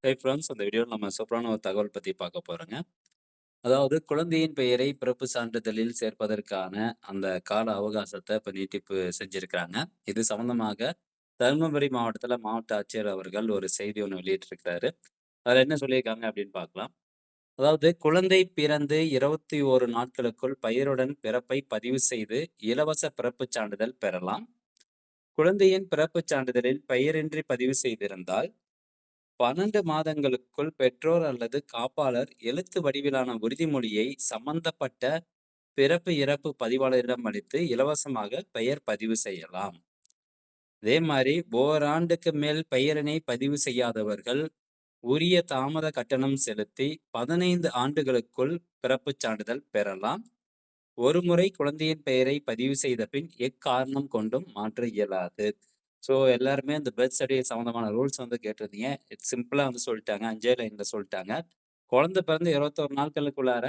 Hey friends, இந்த வீடியோவில் நம்ம சூப்பரான ஒரு தகவல் பற்றி பார்க்க போகிறோங்க. அதாவது குழந்தையின் பெயரை பிறப்பு சான்றிதழில் சேர்ப்பதற்கான அந்த கால அவகாசத்தை இப்போ நீட்டிப்பு செஞ்சுருக்கிறாங்க. இது சம்மந்தமாக தருமபுரி மாவட்டத்தில் மாவட்ட ஆட்சியர் அவர்கள் ஒரு செய்தி ஒன்று வெளியிட்டிருக்கிறாரு. அதில் என்ன சொல்லியிருக்காங்க அப்படின்னு பார்க்கலாம். அதாவது குழந்தை பிறந்து 21 நாட்களுக்குள் பெயருடன் பிறப்பை பதிவு செய்து இலவச பிறப்புச் சான்றிதழ் பெறலாம். குழந்தையின் பிறப்புச் சான்றிதழில் பெயரின்றி பதிவு செய்திருந்தால் 12 மாதங்களுக்குள் பெற்றோர் அல்லது காப்பாளர் எழுத்து வடிவிலான உறுதிமொழியை சம்பந்தப்பட்ட பிறப்பு இறப்பு பதிவாளரிடம் அளித்து இலவசமாக பெயர் பதிவு செய்யலாம். அதே மாதிரி ஓராண்டுக்கு மேல் பெயரினை பதிவு செய்யாதவர்கள் உரிய தாமத கட்டணம் செலுத்தி 15 ஆண்டுகளுக்குள் பிறப்புச் சான்றிதழ் பெறலாம். ஒரு முறை குழந்தையின் பெயரை பதிவு செய்த பின் எக்காரணம் கொண்டும் மாற்ற இயலாது. ஸோ எல்லாருமே இந்த பர்த் சர்டிஃபிகேட் சம்மந்தமான ரூல்ஸ் வந்து கேட்டிருந்தீங்க. சிம்பிளா வந்து சொல்லிட்டாங்க. 5 லைன்ல சொல்லிட்டாங்க. குழந்தை பிறந்து 21 நாட்களுக்குள்ளார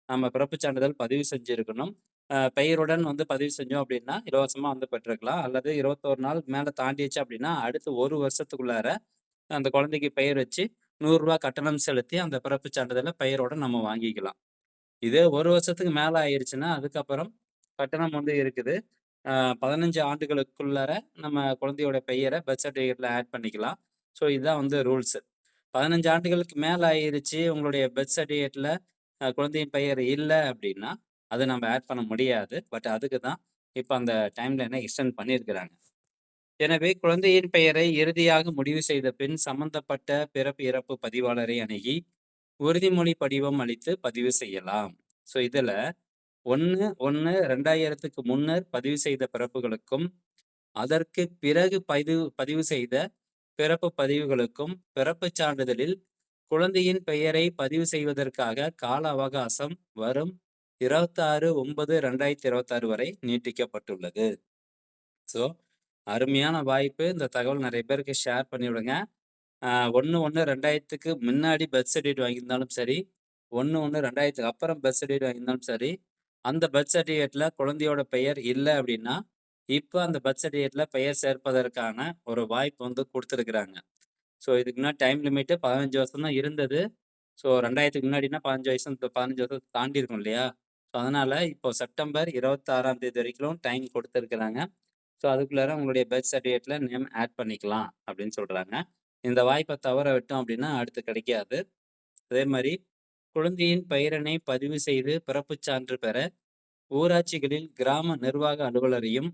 நம்ம பிறப்புச் சான்றிதழ் பதிவு செஞ்சிருக்கணும். பெயருடன் வந்து பதிவு செஞ்சோம் அப்படின்னா, இலவசமா வந்து பெற்றுக்கலாம். அல்லது 21 நாள் மேல தாண்டிருச்சு அப்படின்னா, அடுத்து 1 வருஷத்துக்குள்ளார அந்த குழந்தைக்கு பெயர் வச்சு ரூ. 100 கட்டணம் செலுத்தி அந்த பிறப்புச் சான்றிதழ பெயரோட நம்ம வாங்கிக்கலாம். இதே 1 வருஷத்துக்கு மேல ஆயிருச்சுன்னா, அதுக்கப்புறம் கட்டணம் வந்து இருக்குது. அ 15 ஆண்டுகளுக்குள்ளார நம்ம குழந்தையோட பெயர பர்த் சர்டிஃபிகேட்ல ஆட் பண்ணிக்கலாம். ஸோ இதுதான் வந்து ரூல்ஸு. 15 ஆண்டுகளுக்கு மேல ஆயிருச்சு, உங்களுடைய பர்த் சர்டிஃபிகேட்ல குழந்தையின் பெயர் இல்ல அப்படின்னா, அத நம்ம ஆட் பண்ண முடியாது. பட் அதுக்கு தான் இப்ப அந்த டைம் லைன எக்ஸ்டெண்ட் பண்ணியிருக்கிறாங்க. எனவே குழந்தையின் பெயரை இறுதியாக முடிவு செய்த பின் சம்பந்தப்பட்ட பிறப்பு, இறப்பு பதிவாளரை அணுகி உறுதிமொழி படிவம் அளித்து பதிவு செய்யலாம். ஸோ இதுல 1/1/2000க்கு முன்னர் பதிவு செய்த பிறப்புகளுக்கும், அதற்கு பிறகு பதிவு செய்த பிறப்பு பதிவுகளுக்கும் பிறப்புச் சான்றிதழில் குழந்தையின் பெயரை பதிவு செய்வதற்காக கால அவகாசம் வரும் 26/9/2026 வரை நீட்டிக்கப்பட்டுள்ளது. ஸோ அருமையான வாய்ப்பு. இந்த தகவல் நிறைய பேருக்கு ஷேர் பண்ணிவிடுங்க. 1/1/2000க்கு முன்னாடி பர்த் சர்டிஃபிகேட் வாங்கியிருந்தாலும் சரி, 1/1/2000க்கு அப்புறம் பர்த் சர்டிஃபிகேட் வாங்கியிருந்தாலும் சரி, அந்த பர்த் சர்டிஃபிகேட்ல குழந்தையோட பெயர் இல்ல அப்படின்னா, இப்ப அந்த பர்த் சர்டிஃபிகேட்ல பெயர் சேர்ப்பதற்கான ஒரு வாய்ப்பு வந்து குடுத்துருக்குறாங்க. ஸோ இதுக்கு முன்னாடி டைம் லிமிட்டு 15 வருஷம் தான் இருந்தது. ஸோ 2000க்கு முன்னாடின்னா 15 வயசு, இப்ப 15 வருஷத்த தாண்டி இருக்கும் இல்லையா? ஸோ அதனால இப்போ செப்டம்பர் 26ஆம் தேதி வரைக்கும் டைம் குடுத்துருக்குறாங்க. ஸோ அதுக்குள்ளார உங்களுடைய பர்த் சர்டிஃபிகேட்ல நேம் ஆட் பண்ணிக்கலாம் அப்படின்னு சொல்றாங்க. இந்த வாய்ப்ப தவற விட்டோம் அப்படின்னா, அடுத்து கிடைக்காது. அதே மாரி குழந்தையின் பெயரினை பதிவு செய்து பிறப்புச் சான்று பெற ஊராட்சிகளில் கிராம நிர்வாக அலுவலரையும்,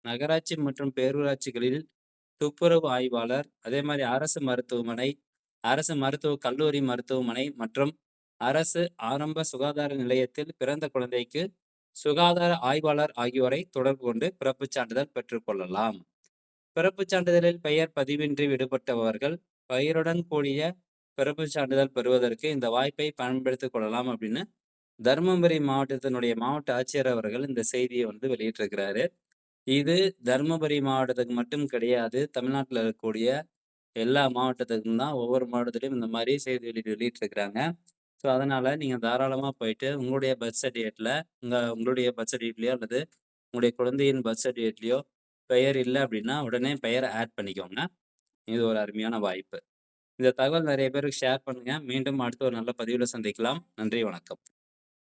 நகராட்சி மற்றும் பேரூராட்சிகளில் துப்புரவு ஆய்வாளர், அதே மாரி அரசு மருத்துவமனை, அரசு மருத்துவக் கல்லூரி மருத்துவமனை மற்றும் அரசு ஆரம்ப சுகாதார நிலையத்தில் பிறந்த குழந்தைக்கு சுகாதார ஆய்வாளர் ஆகியோரை தொடர்பு கொண்டு பிறப்புச் சான்றிதழ் பெற்றுக்கொள்ளலாம். பிறப்புச் சான்றிதழில் பெயர் பதிவின்றி விடுபட்டவர்கள் பெயருடன் கூடிய பிறப்புச் சான்றிதழ் பெறுவதற்கு இந்த வாய்ப்பை பயன்படுத்திக் கொள்ளலாம் அப்படின்னு தருமபுரி மாவட்டத்தினுடைய மாவட்ட ஆட்சியர் அவர்கள் இந்த செய்தியை வந்து வெளியிட்டிருக்கிறாரு. இது தருமபுரி மாவட்டத்துக்கு மட்டும் கிடையாது. தமிழ்நாட்டுல இருக்கக்கூடிய எல்லா மாவட்டத்துக்கும் தான். ஒவ்வொரு மாவட்டத்திலயும் இந்த மாரி செய்தி வெளியிட்டிருக்கிறாங்க. ஸோ, அதனால நீங்க தாராளமா போயிட்டு உங்களுடைய பர்த் சர்டிஃபிகேட்ல உங்களுடைய பர்த் சர்டிஃபிகேட்லயோ அல்லது உங்களுடைய குழந்தையின் பர்த் சர்டிஃபிகேட்லயோ பெயர் இல்ல அப்படின்னா, உடனே பெயர ஆட் பண்ணிக்கோங்க. இது ஒரு அருமையான வாய்ப்பு. இந்த தகவல் நிறைய பேருக்கு ஷேர் பண்ணுங்க. மீண்டும் அடுத்த ஒரு நல்ல பதிவுல சந்திக்கலாம். நன்றி, வணக்கம்.